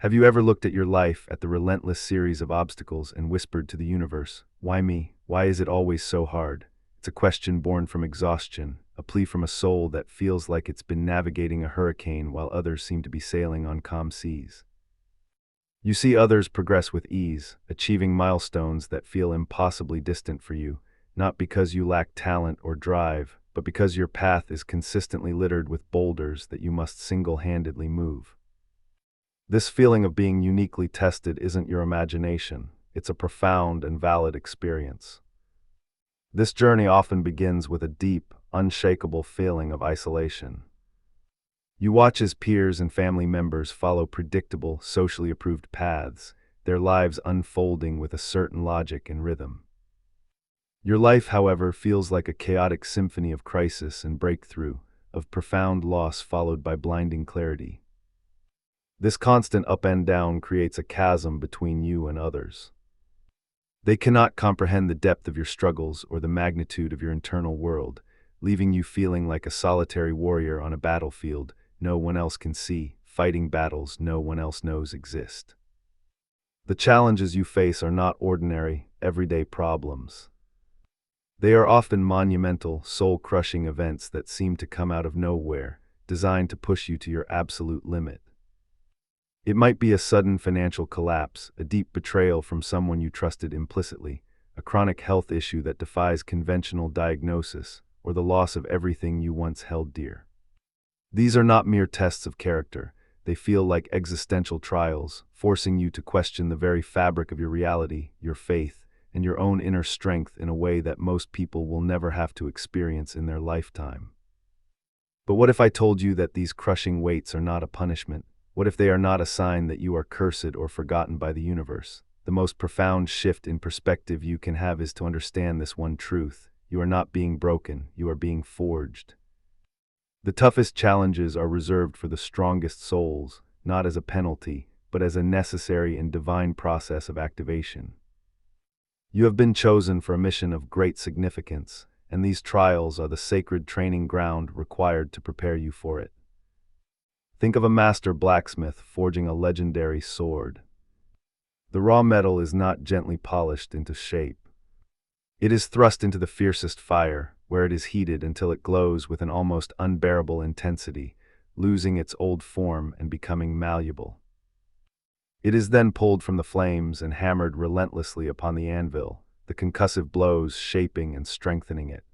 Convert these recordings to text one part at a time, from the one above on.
Have you ever looked at your life, at the relentless series of obstacles, and whispered to the universe, "Why me? Why is it always so hard?" It's a question born from exhaustion, a plea from a soul that feels like it's been navigating a hurricane while others seem to be sailing on calm seas. You see others progress with ease, achieving milestones that feel impossibly distant for you, not because you lack talent or drive, but because your path is consistently littered with boulders that you must single-handedly move. This feeling of being uniquely tested isn't your imagination, it's a profound and valid experience. This journey often begins with a deep, unshakable feeling of isolation. You watch as peers and family members follow predictable, socially approved paths, their lives unfolding with a certain logic and rhythm. Your life, however, feels like a chaotic symphony of crisis and breakthrough, of profound loss followed by blinding clarity. This constant up and down creates a chasm between you and others. They cannot comprehend the depth of your struggles or the magnitude of your internal world, leaving you feeling like a solitary warrior on a battlefield no one else can see, fighting battles no one else knows exist. The challenges you face are not ordinary, everyday problems. They are often monumental, soul-crushing events that seem to come out of nowhere, designed to push you to your absolute limit. It might be a sudden financial collapse, a deep betrayal from someone you trusted implicitly, a chronic health issue that defies conventional diagnosis, or the loss of everything you once held dear. These are not mere tests of character. They feel like existential trials, forcing you to question the very fabric of your reality, your faith, and your own inner strength in a way that most people will never have to experience in their lifetime. But what if I told you that these crushing weights are not a punishment? What if they are not a sign that you are cursed or forgotten by the universe? The most profound shift in perspective you can have is to understand this one truth: you are not being broken, you are being forged. The toughest challenges are reserved for the strongest souls, not as a penalty, but as a necessary and divine process of activation. You have been chosen for a mission of great significance, and these trials are the sacred training ground required to prepare you for it. Think of a master blacksmith forging a legendary sword. The raw metal is not gently polished into shape. It is thrust into the fiercest fire, where it is heated until it glows with an almost unbearable intensity, losing its old form and becoming malleable. It is then pulled from the flames and hammered relentlessly upon the anvil, the concussive blows shaping and strengthening it.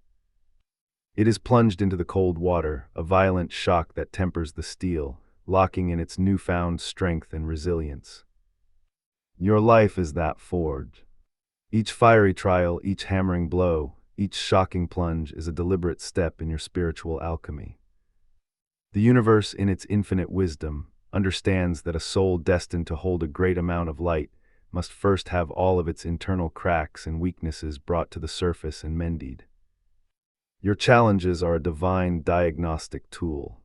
It is plunged into the cold water, a violent shock that tempers the steel, locking in its newfound strength and resilience. Your life is that forge. Each fiery trial, each hammering blow, each shocking plunge is a deliberate step in your spiritual alchemy. The universe, in its infinite wisdom, understands that a soul destined to hold a great amount of light must first have all of its internal cracks and weaknesses brought to the surface and mended. Your challenges are a divine diagnostic tool.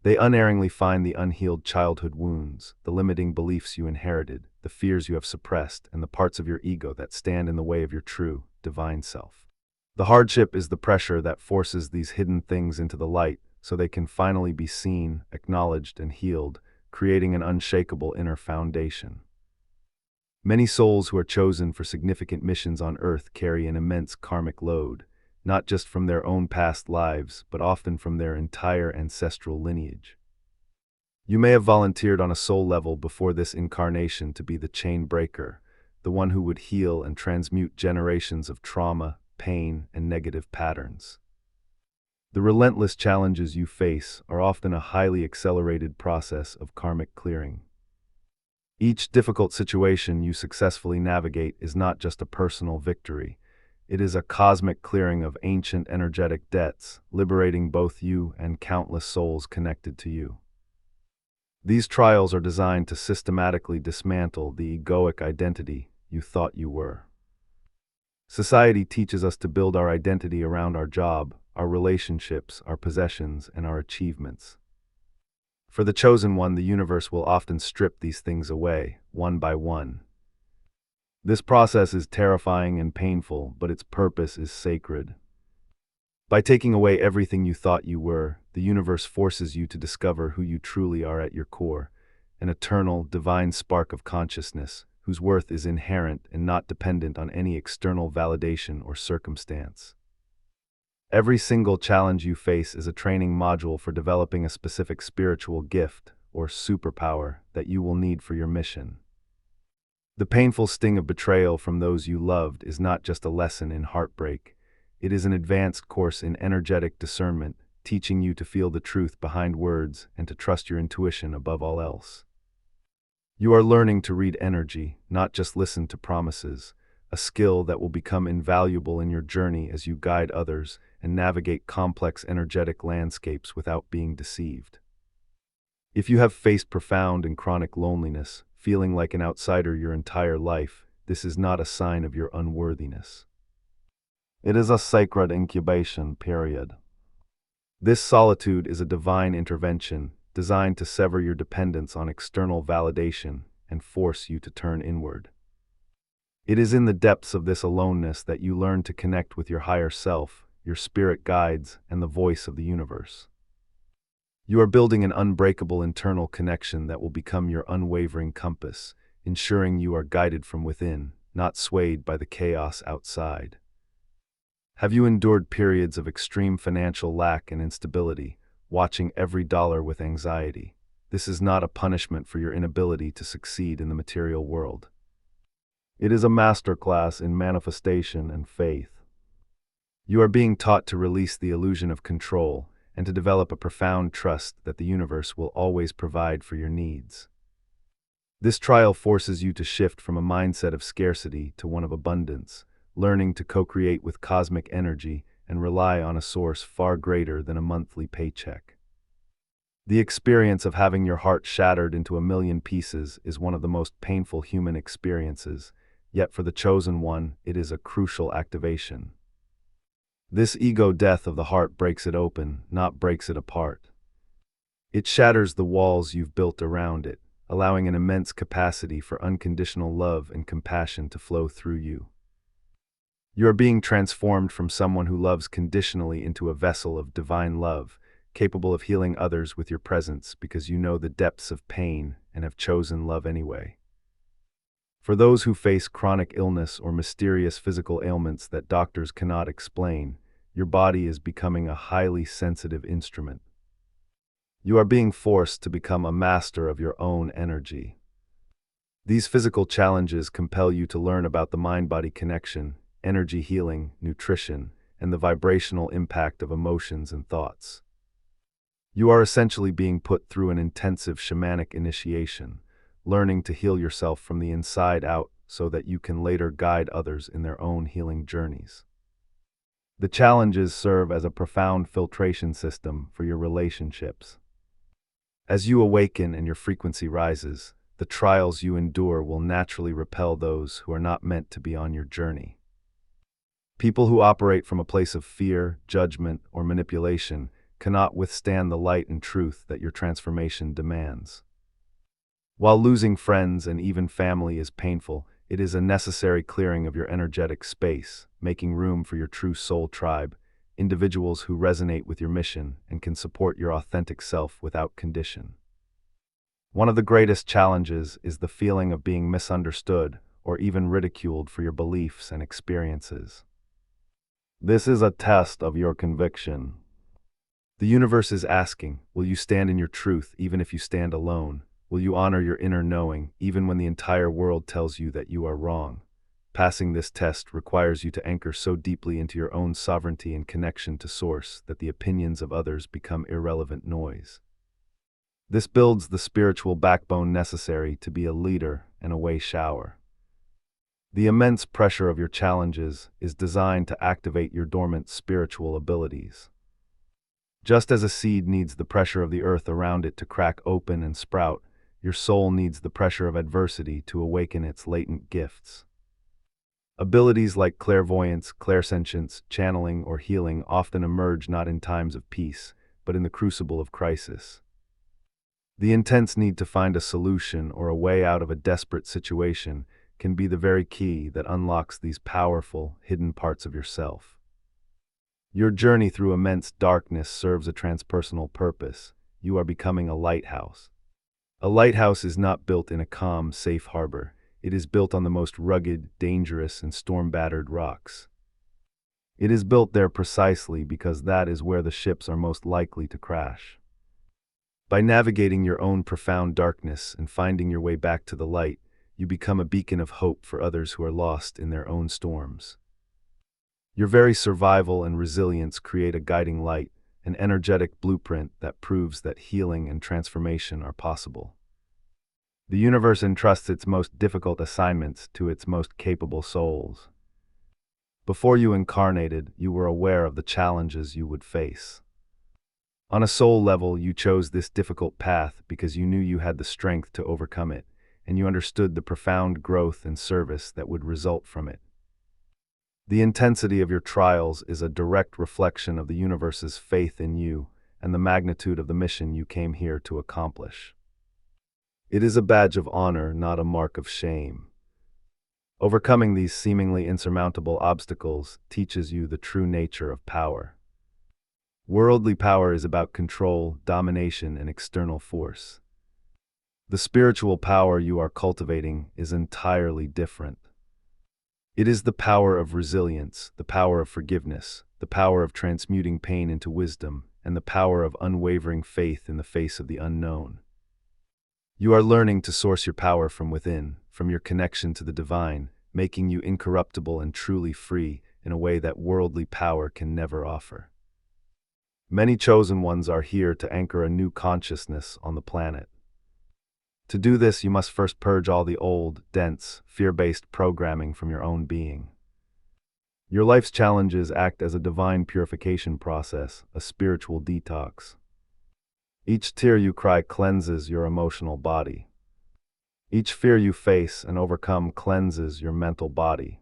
They unerringly find the unhealed childhood wounds, the limiting beliefs you inherited, the fears you have suppressed, and the parts of your ego that stand in the way of your true, divine self. The hardship is the pressure that forces these hidden things into the light so they can finally be seen, acknowledged, and healed, creating an unshakable inner foundation. Many souls who are chosen for significant missions on Earth carry an immense karmic load, not just from their own past lives, but often from their entire ancestral lineage. You may have volunteered on a soul level before this incarnation to be the chain breaker, the one who would heal and transmute generations of trauma, pain, and negative patterns. The relentless challenges you face are often a highly accelerated process of karmic clearing. Each difficult situation you successfully navigate is not just a personal victory. It is a cosmic clearing of ancient energetic debts, liberating both you and countless souls connected to you. These trials are designed to systematically dismantle the egoic identity you thought you were. Society teaches us to build our identity around our job, our relationships, our possessions, and our achievements. For the chosen one, the universe will often strip these things away, one by one. This process is terrifying and painful, but its purpose is sacred. By taking away everything you thought you were, the universe forces you to discover who you truly are at your core, an eternal, divine spark of consciousness, whose worth is inherent and not dependent on any external validation or circumstance. Every single challenge you face is a training module for developing a specific spiritual gift or superpower that you will need for your mission. The painful sting of betrayal from those you loved is not just a lesson in heartbreak. It is an advanced course in energetic discernment, teaching you to feel the truth behind words and to trust your intuition above all else. You are learning to read energy, not just listen to promises, a skill that will become invaluable in your journey as you guide others and navigate complex energetic landscapes without being deceived. If you have faced profound and chronic loneliness, feeling like an outsider your entire life, this is not a sign of your unworthiness. It is a sacred incubation period. This solitude is a divine intervention designed to sever your dependence on external validation and force you to turn inward. It is in the depths of this aloneness that you learn to connect with your higher self, your spirit guides, and the voice of the universe. You are building an unbreakable internal connection that will become your unwavering compass, ensuring you are guided from within, not swayed by the chaos outside. Have you endured periods of extreme financial lack and instability, watching every dollar with anxiety? This is not a punishment for your inability to succeed in the material world. It is a masterclass in manifestation and faith. You are being taught to release the illusion of control and to develop a profound trust that the universe will always provide for your needs. This trial forces you to shift from a mindset of scarcity to one of abundance, learning to co-create with cosmic energy and rely on a source far greater than a monthly paycheck. The experience of having your heart shattered into a million pieces is one of the most painful human experiences, yet for the chosen one, it is a crucial activation. This ego death of the heart breaks it open, not breaks it apart. It shatters the walls you've built around it, allowing an immense capacity for unconditional love and compassion to flow through you. You are being transformed from someone who loves conditionally into a vessel of divine love, capable of healing others with your presence because you know the depths of pain and have chosen love anyway. For those who face chronic illness or mysterious physical ailments that doctors cannot explain, your body is becoming a highly sensitive instrument. You are being forced to become a master of your own energy. These physical challenges compel you to learn about the mind-body connection, energy healing, nutrition, and the vibrational impact of emotions and thoughts. You are essentially being put through an intensive shamanic initiation, learning to heal yourself from the inside out so that you can later guide others in their own healing journeys. The challenges serve as a profound filtration system for your relationships. As you awaken and your frequency rises, the trials you endure will naturally repel those who are not meant to be on your journey. People who operate from a place of fear, judgment, or manipulation cannot withstand the light and truth that your transformation demands. While losing friends and even family is painful, it is a necessary clearing of your energetic space, making room for your true soul tribe, individuals who resonate with your mission and can support your authentic self without condition. One of the greatest challenges is the feeling of being misunderstood or even ridiculed for your beliefs and experiences. This is a test of your conviction. The universe is asking, will you stand in your truth even if you stand alone? Will you honor your inner knowing even when the entire world tells you that you are wrong? Passing this test requires you to anchor so deeply into your own sovereignty and connection to Source that the opinions of others become irrelevant noise. This builds the spiritual backbone necessary to be a leader and a way shower. The immense pressure of your challenges is designed to activate your dormant spiritual abilities. Just as a seed needs the pressure of the earth around it to crack open and sprout, your soul needs the pressure of adversity to awaken its latent gifts. Abilities like clairvoyance, clairsentience, channeling, or healing often emerge not in times of peace, but in the crucible of crisis. The intense need to find a solution or a way out of a desperate situation can be the very key that unlocks these powerful, hidden parts of yourself. Your journey through immense darkness serves a transpersonal purpose. You are becoming a lighthouse. A lighthouse is not built in a calm, safe harbor. It is built on the most rugged, dangerous, and storm-battered rocks. It is built there precisely because that is where the ships are most likely to crash. By navigating your own profound darkness and finding your way back to the light, you become a beacon of hope for others who are lost in their own storms. Your very survival and resilience create a guiding light, an energetic blueprint that proves that healing and transformation are possible. The universe entrusts its most difficult assignments to its most capable souls. Before you incarnated, you were aware of the challenges you would face. On a soul level, you chose this difficult path because you knew you had the strength to overcome it, and you understood the profound growth and service that would result from it. The intensity of your trials is a direct reflection of the universe's faith in you and the magnitude of the mission you came here to accomplish. It is a badge of honor, not a mark of shame. Overcoming these seemingly insurmountable obstacles teaches you the true nature of power. Worldly power is about control, domination, and external force. The spiritual power you are cultivating is entirely different. It is the power of resilience, the power of forgiveness, the power of transmuting pain into wisdom, and the power of unwavering faith in the face of the unknown. You are learning to source your power from within, from your connection to the divine, making you incorruptible and truly free in a way that worldly power can never offer. Many chosen ones are here to anchor a new consciousness on the planet. To do this, you must first purge all the old, dense, fear-based programming from your own being. Your life's challenges act as a divine purification process, a spiritual detox. Each tear you cry cleanses your emotional body. Each fear you face and overcome cleanses your mental body.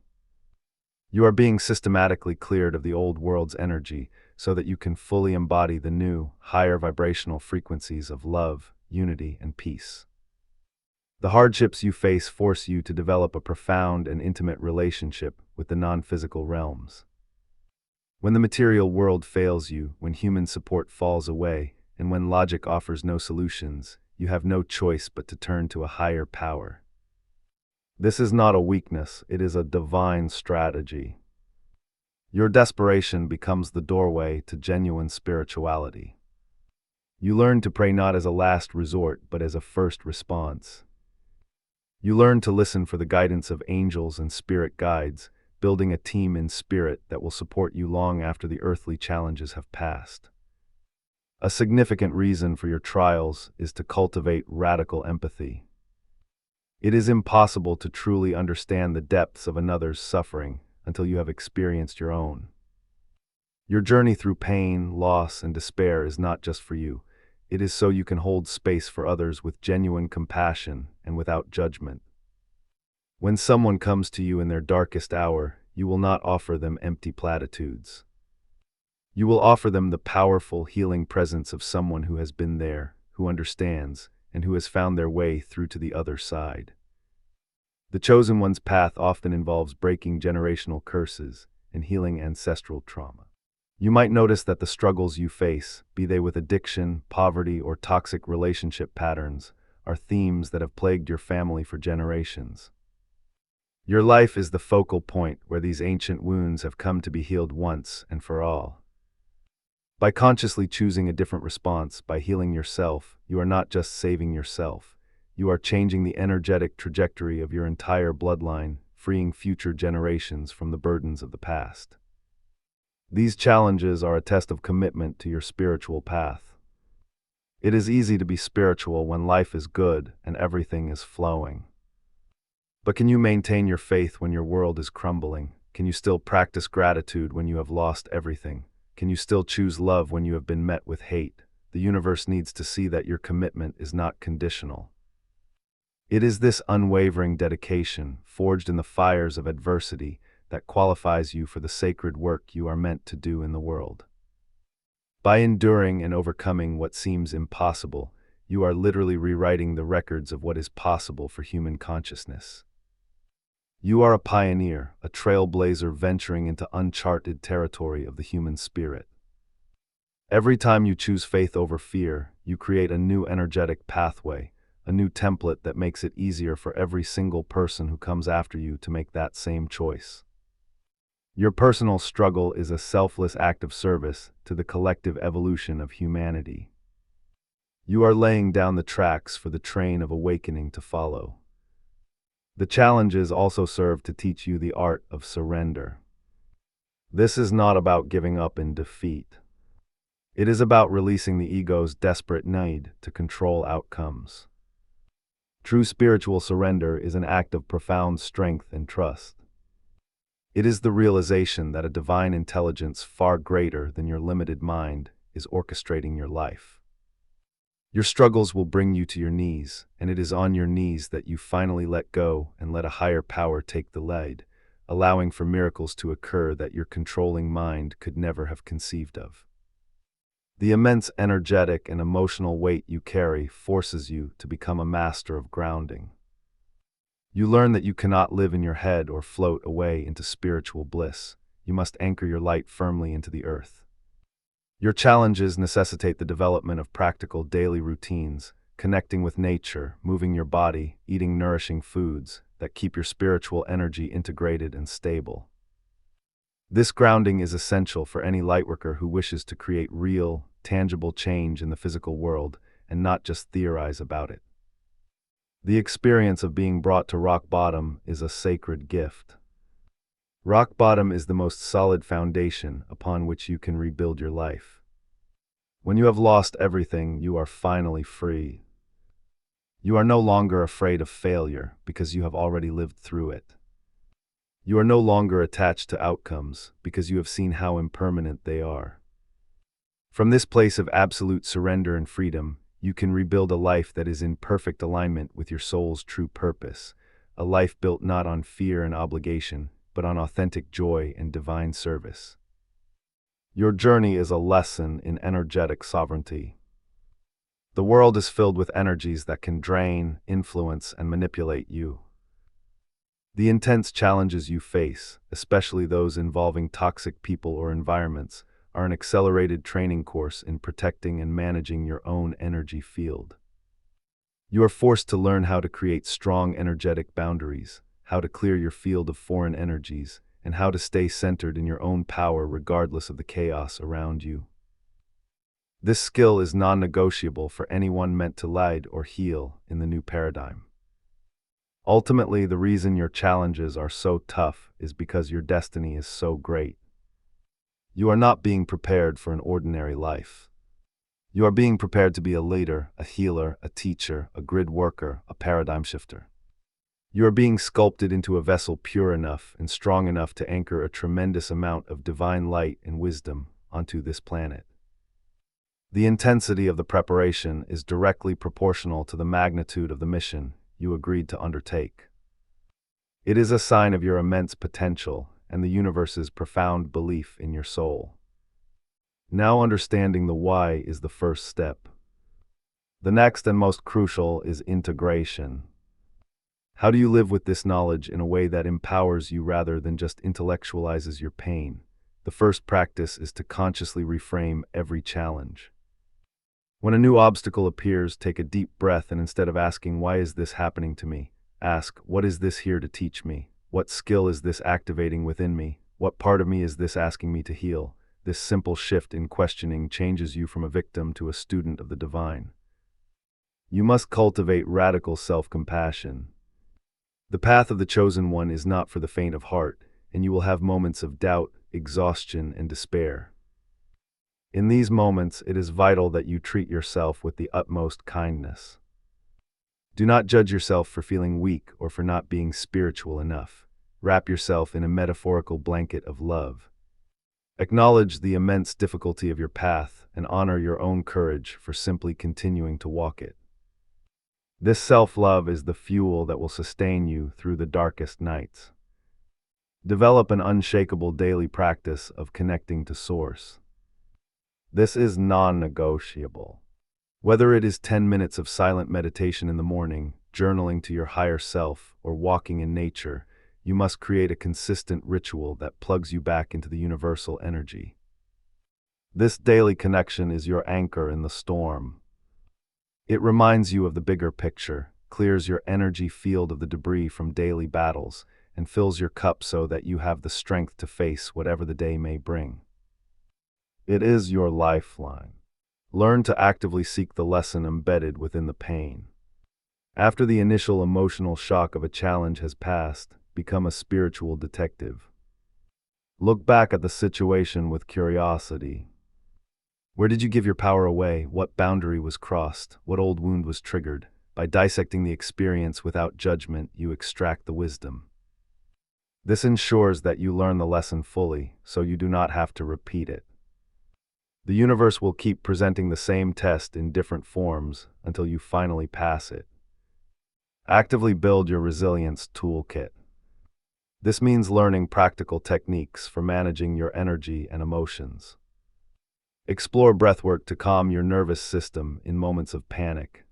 You are being systematically cleared of the old world's energy so that you can fully embody the new, higher vibrational frequencies of love, unity, and peace. The hardships you face force you to develop a profound and intimate relationship with the non-physical realms. When the material world fails you, when human support falls away, and when logic offers no solutions, you have no choice but to turn to a higher power. This is not a weakness, it is a divine strategy. Your desperation becomes the doorway to genuine spirituality. You learn to pray not as a last resort, but as a first response. You learn to listen for the guidance of angels and spirit guides, building a team in spirit that will support you long after the earthly challenges have passed. A significant reason for your trials is to cultivate radical empathy. It is impossible to truly understand the depths of another's suffering until you have experienced your own. Your journey through pain, loss, and despair is not just for you. It is so you can hold space for others with genuine compassion and without judgment. When someone comes to you in their darkest hour, you will not offer them empty platitudes. You will offer them the powerful, healing presence of someone who has been there, who understands, and who has found their way through to the other side. The chosen one's path often involves breaking generational curses and healing ancestral trauma. You might notice that the struggles you face, be they with addiction, poverty, or toxic relationship patterns, are themes that have plagued your family for generations. Your life is the focal point where these ancient wounds have come to be healed once and for all. By consciously choosing a different response, by healing yourself, you are not just saving yourself. You are changing the energetic trajectory of your entire bloodline, freeing future generations from the burdens of the past. These challenges are a test of commitment to your spiritual path. It is easy to be spiritual when life is good and everything is flowing. But can you maintain your faith when your world is crumbling? Can you still practice gratitude when you have lost everything? Can you still choose love when you have been met with hate? The universe needs to see that your commitment is not conditional. It is this unwavering dedication, forged in the fires of adversity, that qualifies you for the sacred work you are meant to do in the world. By enduring and overcoming what seems impossible, you are literally rewriting the records of what is possible for human consciousness. You are a pioneer, a trailblazer venturing into uncharted territory of the human spirit. Every time you choose faith over fear, you create a new energetic pathway, a new template that makes it easier for every single person who comes after you to make that same choice. Your personal struggle is a selfless act of service to the collective evolution of humanity. You are laying down the tracks for the train of awakening to follow. The challenges also serve to teach you the art of surrender. This is not about giving up in defeat. It is about releasing the ego's desperate need to control outcomes. True spiritual surrender is an act of profound strength and trust. It is the realization that a divine intelligence far greater than your limited mind is orchestrating your life. Your struggles will bring you to your knees, and it is on your knees that you finally let go and let a higher power take the lead, allowing for miracles to occur that your controlling mind could never have conceived of. The immense energetic and emotional weight you carry forces you to become a master of grounding. You learn that you cannot live in your head or float away into spiritual bliss. You must anchor your light firmly into the earth. Your challenges necessitate the development of practical daily routines, connecting with nature, moving your body, eating nourishing foods that keep your spiritual energy integrated and stable. This grounding is essential for any lightworker who wishes to create real, tangible change in the physical world and not just theorize about it. The experience of being brought to rock bottom is a sacred gift. Rock bottom is the most solid foundation upon which you can rebuild your life. When you have lost everything, you are finally free. You are no longer afraid of failure because you have already lived through it. You are no longer attached to outcomes because you have seen how impermanent they are. From this place of absolute surrender and freedom, you can rebuild a life that is in perfect alignment with your soul's true purpose, a life built not on fear and obligation, but on authentic joy and divine service. Your journey is a lesson in energetic sovereignty. The world is filled with energies that can drain, influence, and manipulate you. The intense challenges you face, especially those involving toxic people or environments, are an accelerated training course in protecting and managing your own energy field. You are forced to learn how to create strong energetic boundaries, how to clear your field of foreign energies, and how to stay centered in your own power regardless of the chaos around you. This skill is non-negotiable for anyone meant to lead or heal in the new paradigm. Ultimately, the reason your challenges are so tough is because your destiny is so great. You are not being prepared for an ordinary life. You are being prepared to be a leader, a healer, a teacher, a grid worker, a paradigm shifter. You are being sculpted into a vessel pure enough and strong enough to anchor a tremendous amount of divine light and wisdom onto this planet. The intensity of the preparation is directly proportional to the magnitude of the mission you agreed to undertake. It is a sign of your immense potential and the universe's profound belief in your soul. Now understanding the why is the first step. The next and most crucial is integration. How do you live with this knowledge in a way that empowers you rather than just intellectualizes your pain? The first practice is to consciously reframe every challenge. When a new obstacle appears, take a deep breath and instead of asking, "Why is this happening to me?" ask, "What is this here to teach me? What skill is this activating within me? What part of me is this asking me to heal?" This simple shift in questioning changes you from a victim to a student of the divine. You must cultivate radical self-compassion. The path of the chosen one is not for the faint of heart, and you will have moments of doubt, exhaustion, and despair. In these moments, it is vital that you treat yourself with the utmost kindness. Do not judge yourself for feeling weak or for not being spiritual enough. Wrap yourself in a metaphorical blanket of love. Acknowledge the immense difficulty of your path and honor your own courage for simply continuing to walk it. This self-love is the fuel that will sustain you through the darkest nights. Develop an unshakable daily practice of connecting to Source. This is non-negotiable. Whether it is 10 minutes of silent meditation in the morning, journaling to your higher self, or walking in nature, you must create a consistent ritual that plugs you back into the universal energy. This daily connection is your anchor in the storm. It reminds you of the bigger picture, clears your energy field of the debris from daily battles, and fills your cup so that you have the strength to face whatever the day may bring. It is your lifeline. Learn to actively seek the lesson embedded within the pain. After the initial emotional shock of a challenge has passed, become a spiritual detective. Look back at the situation with curiosity. Where did you give your power away? What boundary was crossed? What old wound was triggered? By dissecting the experience without judgment, you extract the wisdom. This ensures that you learn the lesson fully, so you do not have to repeat it. The universe will keep presenting the same test in different forms until you finally pass it. Actively build your resilience toolkit. This means learning practical techniques for managing your energy and emotions. Explore breathwork to calm your nervous system in moments of panic.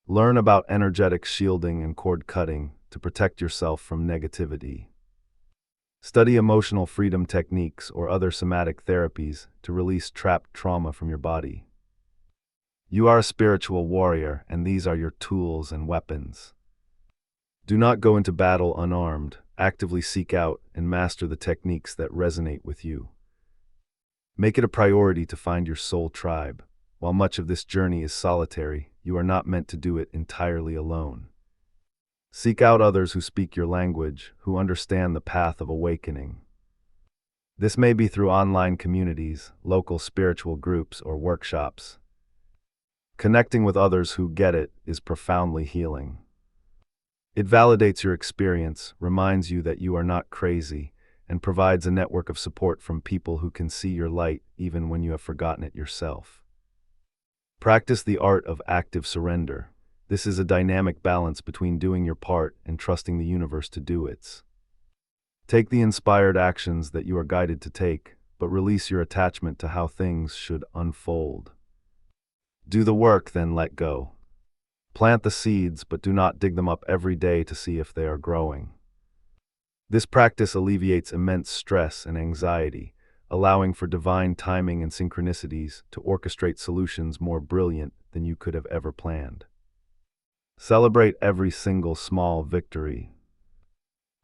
Learn about energetic shielding and cord cutting to protect yourself from negativity. Study emotional freedom techniques or other somatic therapies to release trapped trauma from your body. You are a spiritual warrior, and these are your tools and weapons. Do not go into battle unarmed. Actively seek out and master the techniques that resonate with you. Make it a priority to find your soul tribe. While much of this journey is solitary, you are not meant to do it entirely alone. Seek out others who speak your language, who understand the path of awakening. This may be through online communities, local spiritual groups, or workshops. Connecting with others who get it is profoundly healing. It validates your experience, reminds you that you are not crazy, and provides a network of support from people who can see your light even when you have forgotten it yourself. Practice the art of active surrender. This is a dynamic balance between doing your part and trusting the universe to do its. Take the inspired actions that you are guided to take, but release your attachment to how things should unfold. Do the work, then let go. Plant the seeds, but do not dig them up every day to see if they are growing. This practice alleviates immense stress and anxiety, allowing for divine timing and synchronicities to orchestrate solutions more brilliant than you could have ever planned. Celebrate every single small victory.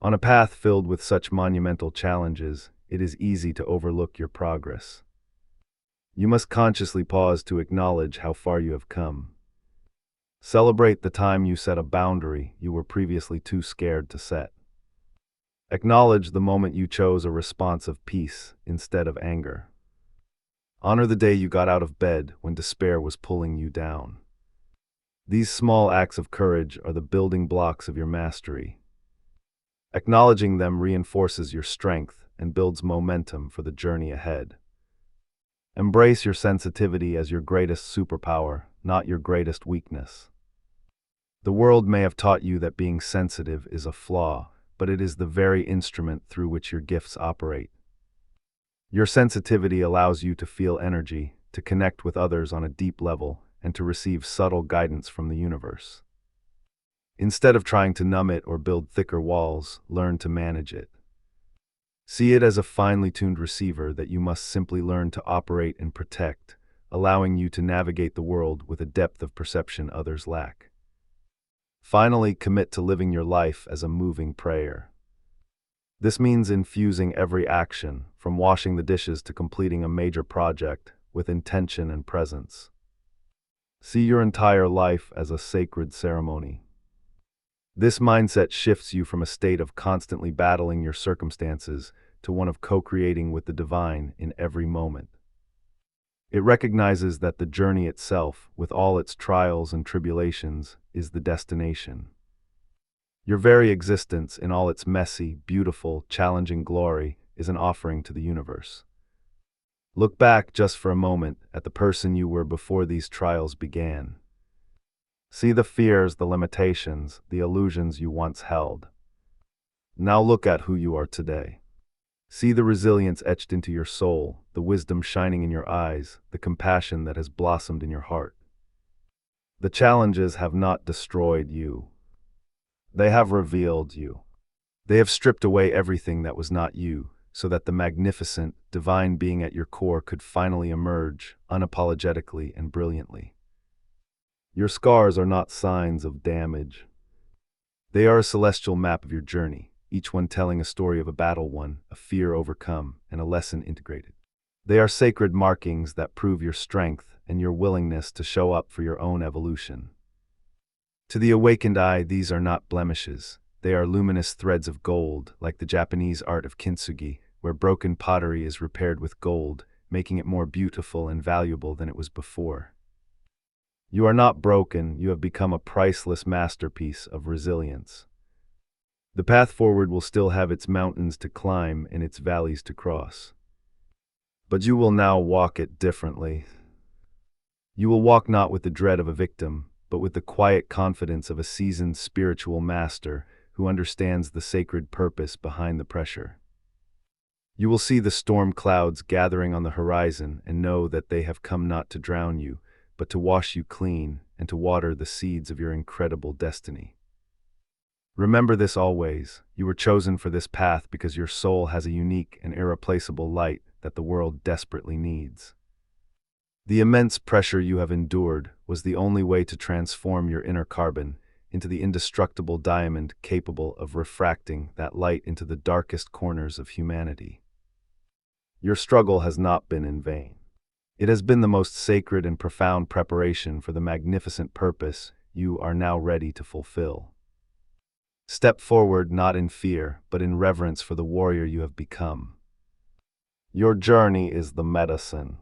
On a path filled with such monumental challenges, it is easy to overlook your progress. You must consciously pause to acknowledge how far you have come. Celebrate the time you set a boundary you were previously too scared to set. Acknowledge the moment you chose a response of peace instead of anger. Honor the day you got out of bed when despair was pulling you down. These small acts of courage are the building blocks of your mastery. Acknowledging them reinforces your strength and builds momentum for the journey ahead. Embrace your sensitivity as your greatest superpower, not your greatest weakness. The world may have taught you that being sensitive is a flaw, but it is the very instrument through which your gifts operate. Your sensitivity allows you to feel energy, to connect with others on a deep level, and to receive subtle guidance from the universe. Instead of trying to numb it or build thicker walls, learn to manage it. See it as a finely tuned receiver that you must simply learn to operate and protect, allowing you to navigate the world with a depth of perception others lack. Finally, commit to living your life as a moving prayer. This means infusing every action, from washing the dishes to completing a major project, with intention and presence. See your entire life as a sacred ceremony. This mindset shifts you from a state of constantly battling your circumstances to one of co-creating with the divine in every moment. It recognizes that the journey itself, with all its trials and tribulations, is the destination. Your very existence, in all its messy, beautiful, challenging glory, is an offering to the universe. Look back just for a moment at the person you were before these trials began. See the fears, the limitations, the illusions you once held. Now look at who you are today. See the resilience etched into your soul, the wisdom shining in your eyes, the compassion that has blossomed in your heart. The challenges have not destroyed you. They have revealed you. They have stripped away everything that was not you, so that the magnificent, divine being at your core could finally emerge, unapologetically and brilliantly. Your scars are not signs of damage. They are a celestial map of your journey, each one telling a story of a battle won, a fear overcome, and a lesson integrated. They are sacred markings that prove your strength and your willingness to show up for your own evolution. To the awakened eye, these are not blemishes. They are luminous threads of gold, like the Japanese art of kintsugi, where broken pottery is repaired with gold, making it more beautiful and valuable than it was before. You are not broken, you have become a priceless masterpiece of resilience. The path forward will still have its mountains to climb and its valleys to cross. But you will now walk it differently. You will walk not with the dread of a victim, but with the quiet confidence of a seasoned spiritual master who understands the sacred purpose behind the pressure. You will see the storm clouds gathering on the horizon and know that they have come not to drown you, but to wash you clean and to water the seeds of your incredible destiny. Remember this always: you were chosen for this path because your soul has a unique and irreplaceable light that the world desperately needs. The immense pressure you have endured was the only way to transform your inner carbon into the indestructible diamond capable of refracting that light into the darkest corners of humanity. Your struggle has not been in vain. It has been the most sacred and profound preparation for the magnificent purpose you are now ready to fulfill. Step forward not in fear, but in reverence for the warrior you have become. Your journey is the medicine.